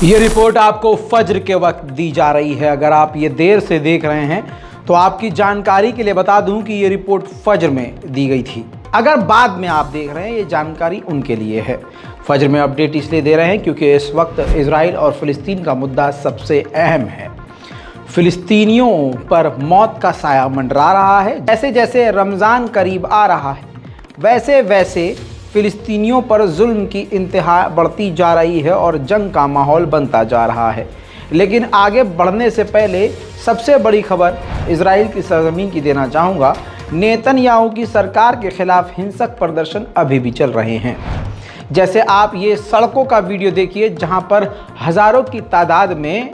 ये रिपोर्ट आपको फज्र के वक्त दी जा रही है। अगर आप ये देर से देख रहे हैं तो आपकी जानकारी के लिए बता दूं कि ये रिपोर्ट फज्र में दी गई थी। अगर बाद में आप देख रहे हैं, ये जानकारी उनके लिए है। फज्र में अपडेट इसलिए दे रहे हैं क्योंकि इस वक्त इजराइल और फ़िलिस्तीन का मुद्दा सबसे अहम है। फ़िलिस्तीनियों पर मौत का साया मंडरा रहा है। जैसे जैसे रमज़ान करीब आ रहा है वैसे वैसे फ़िलिस्तीनियों पर जुल्म की इंतहा बढ़ती जा रही है और जंग का माहौल बनता जा रहा है। लेकिन आगे बढ़ने से पहले सबसे बड़ी खबर इजराइल की सरजमीन की देना चाहूँगा। नेतन्याहू की सरकार के खिलाफ हिंसक प्रदर्शन अभी भी चल रहे हैं। जैसे आप ये सड़कों का वीडियो देखिए जहाँ पर हज़ारों की तादाद में,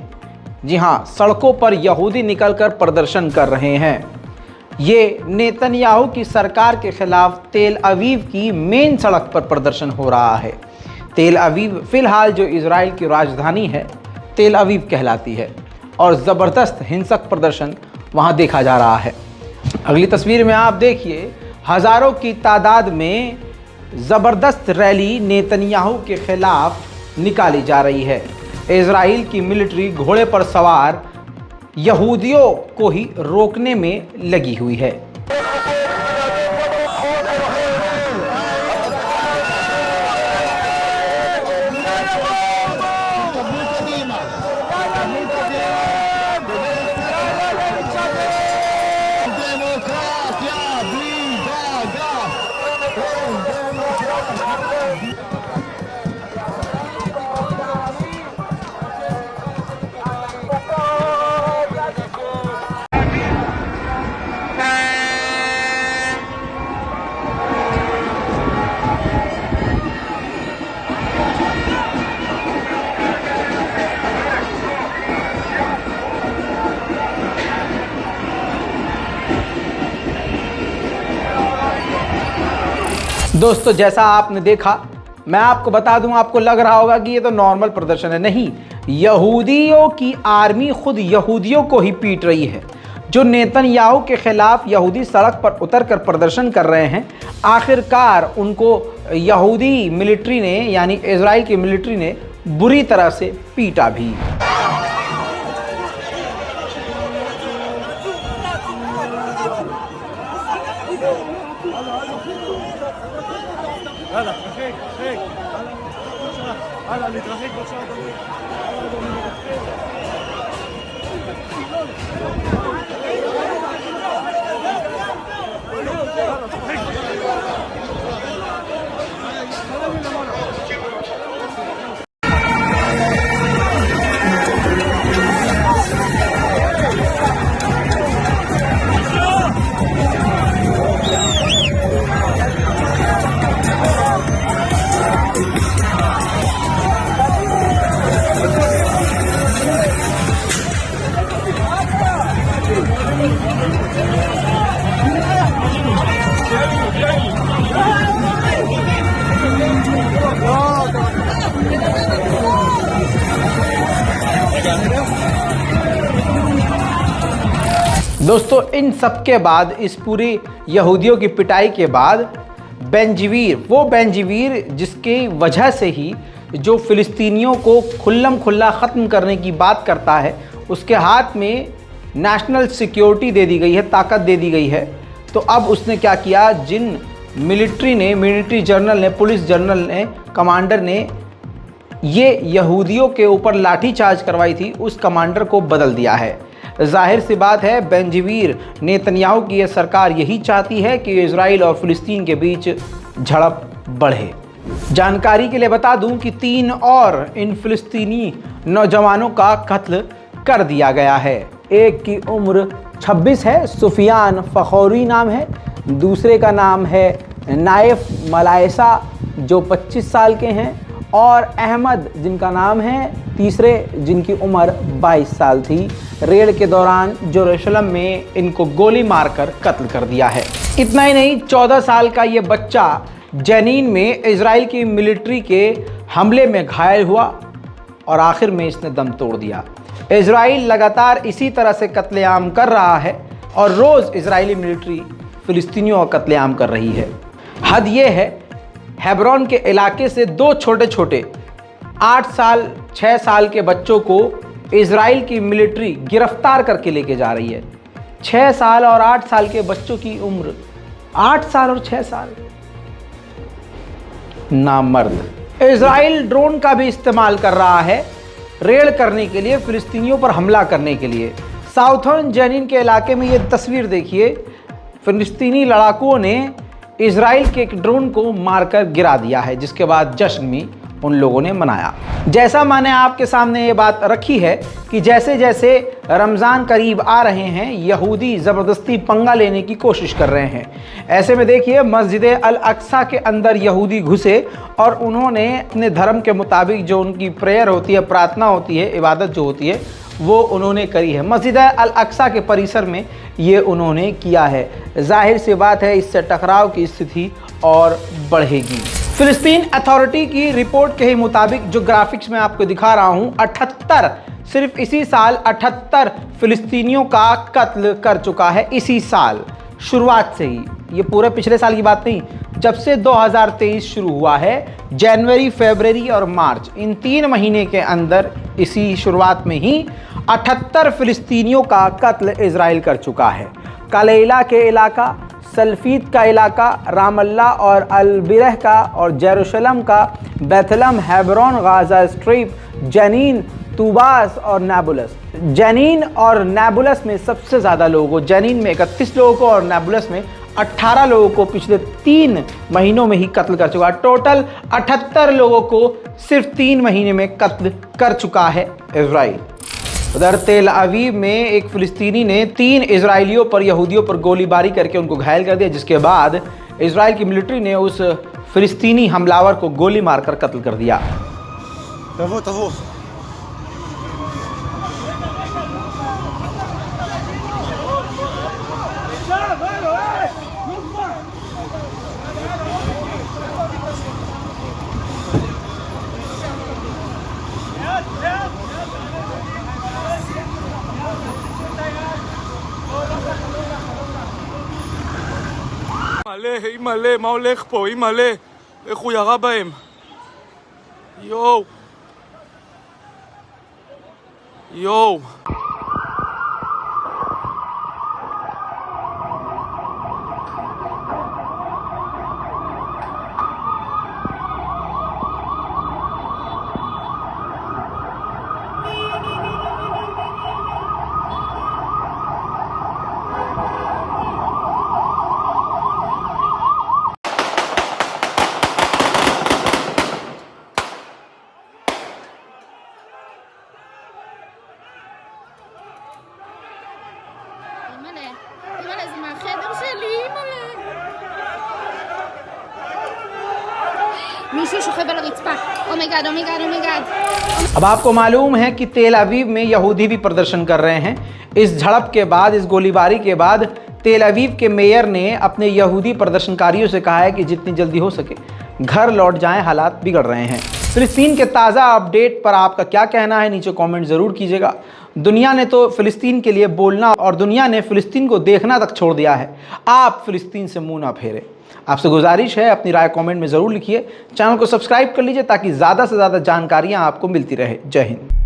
जी हाँ, सड़कों पर यहूदी निकलकर प्रदर्शन कर रहे हैं। ये नेतन्याहू की सरकार के खिलाफ तेल अवीव की मेन सड़क पर प्रदर्शन हो रहा है। तेल अवीव फ़िलहाल जो इजराइल की राजधानी है तेल अवीव कहलाती है और ज़बरदस्त हिंसक प्रदर्शन वहाँ देखा जा रहा है। अगली तस्वीर में आप देखिए, हज़ारों की तादाद में ज़बरदस्त रैली नेतन्याहू के खिलाफ निकाली जा रही है। इजराइल की मिलिट्री घोड़े पर सवार यहूदियों को ही रोकने में लगी हुई है। दोस्तों, जैसा आपने देखा, मैं आपको बता दूं, आपको लग रहा होगा कि ये तो नॉर्मल प्रदर्शन है। नहीं, यहूदियों की आर्मी खुद यहूदियों को ही पीट रही है। जो नेतन्याहू के खिलाफ यहूदी सड़क पर उतरकर प्रदर्शन कर रहे हैं, आखिरकार उनको यहूदी मिलिट्री ने, यानी इजराइल की मिलिट्री ने बुरी तरह से पीटा भी। दोस्तों, इन सब के बाद, इस पूरी यहूदियों की पिटाई के बाद, बेंजीवीर, वो बेंजीवीर जिसकी वजह से ही जो फ़िलिस्तीनियों को खुल्लम खुल्ला ख़त्म करने की बात करता है, उसके हाथ में नेशनल सिक्योरिटी दे दी गई है, ताकत दे दी गई है। तो अब उसने क्या किया, जिन मिलिट्री जनरल ने, पुलिस जनरल ने, कमांडर ने ये यहूदियों के ऊपर लाठीचार्ज करवाई थी, उस कमांडर को बदल दिया है। जाहिर सी बात है, बेंजीवीर नेतन्याहू की यह सरकार यही चाहती है कि इजराइल और फ़िलिस्तीन के बीच झड़प बढ़े। जानकारी के लिए बता दूं कि 3 और इन फ़िलिस्तीनी नौजवानों का कत्ल कर दिया गया है। एक की उम्र 26 है, सुफियान फ़खौरी नाम है। दूसरे का नाम है नाइफ मलाइसा जो 25 साल के हैं, और अहमद जिनका नाम है तीसरे, जिनकी उम्र 22 साल थी। रेड के दौरान जेरूशलम में इनको गोली मारकर कत्ल कर दिया है। इतना ही नहीं, 14 साल का ये बच्चा जनीन में इजराइल की मिलिट्री के हमले में घायल हुआ और आखिर में इसने दम तोड़ दिया। इजराइल लगातार इसी तरह से कत्लेआम कर रहा है और रोज़ इजरायली मिलिट्री फ़िलिस्तीनियों का कत्लेआम कर रही है। हद ये है, हेब्रोन के इलाके से 2 छोटे छोटे 8 साल 6 साल के बच्चों को इजराइल की मिलिट्री गिरफ्तार करके लेके जा रही है। 6 साल और 8 साल के बच्चों की उम्र, 8 साल और 6 साल। नामर्द। इजराइल ड्रोन का भी इस्तेमाल कर रहा है रेड करने के लिए, फिलिस्तीनियों पर हमला करने के लिए। साउथर्न जेनिन के इलाके में ये तस्वीर देखिए, फिलिस्तीनी लड़ाकुओं ने इजराइल के एक ड्रोन को मारकर गिरा दिया है, जिसके बाद जश्न भी उन लोगों ने मनाया। जैसा मैंने आपके सामने ये बात रखी है कि जैसे जैसे रमज़ान करीब आ रहे हैं, यहूदी ज़बरदस्ती पंगा लेने की कोशिश कर रहे हैं। ऐसे में देखिए, मस्जिद अल अक्सा के अंदर यहूदी घुसे और उन्होंने अपने धर्म के मुताबिक जो उनकी प्रेयर होती है, प्रार्थना होती है, इबादत जो होती है, वो उन्होंने करी है। मस्जिद अल अक्सा के परिसर में ये उन्होंने किया है। जाहिर सी बात है, इससे टकराव की स्थिति और बढ़ेगी। फिलिस्तीन अथॉरिटी की रिपोर्ट के ही मुताबिक, जो ग्राफिक्स मैं आपको दिखा रहा हूँ, 78 सिर्फ इसी साल 78 फिलिस्तीनियों का कत्ल कर चुका है। इसी साल शुरुआत से ही, ये पूरे पिछले साल की बात नहीं, जब से 2023 शुरू हुआ है, जनवरी, फरवरी और मार्च, इन 3 महीने के अंदर, इसी शुरुआत में ही 78 फिलिस्तीनियों का कत्ल इजराइल कर चुका है। कलेला के इलाका, सल्फीत का इलाका, रामल्ला और अलबिरह का, और जेरूशलम का, Bethlehem, Hebron, Gaza strip, जनीन, Tubas और नाबुलस। जनीन और नाबुलस में सबसे ज़्यादा लोगों को, जनीन में 31 लोगों को और नाबुलस में 18 लोगों को पिछले 3 महीनों में ही कत्ल कर चुका है। टोटल 78 लोगों को सिर्फ 3 महीने में कत्ल कर चुका है इजराइल। उधर तेल अवीव में एक फिलिस्तीनी ने 3 इजरायलियों पर, यहूदियों पर गोलीबारी करके उनको घायल कर दिया, जिसके बाद इजराइल की मिलिट्री ने उस फिलिस्तीनी हमलावर को गोली मारकर कत्ल कर दिया। तवो מלא, מה הולך פה? היא מלא. איך הוא ירה בהם? יואו. יואו. אימא'לה, זה מהחדר שלי, אימא'לה. מישהו שוכב על הרצפה. אומייגאד, אומייגאד, אומייגאड। अब आपको मालूम है कि तेल अवीव में यहूदी भी प्रदर्शन कर रहे हैं। इस झड़प के बाद, इस गोलीबारी के बाद, तेल अवीव के मेयर ने अपने यहूदी प्रदर्शनकारियों से कहा है कि जितनी जल्दी हो सके घर लौट जाएं, हालात बिगड़ रहे हैं। फिलिस्तीन के ताज़ा अपडेट पर आपका क्या कहना है, नीचे कमेंट ज़रूर कीजिएगा। दुनिया ने तो फ़िलिस्तीन के लिए बोलना और दुनिया ने फ़िलिस्तीन को देखना तक छोड़ दिया है। आप फ़िलिस्तीन से मुंह ना फेरें। आपसे गुजारिश है, अपनी राय कमेंट में ज़रूर लिखिए। चैनल को सब्सक्राइब कर लीजिए ताकि ज़्यादा से ज़्यादा जानकारियाँ आपको मिलती रहे। जय हिंद।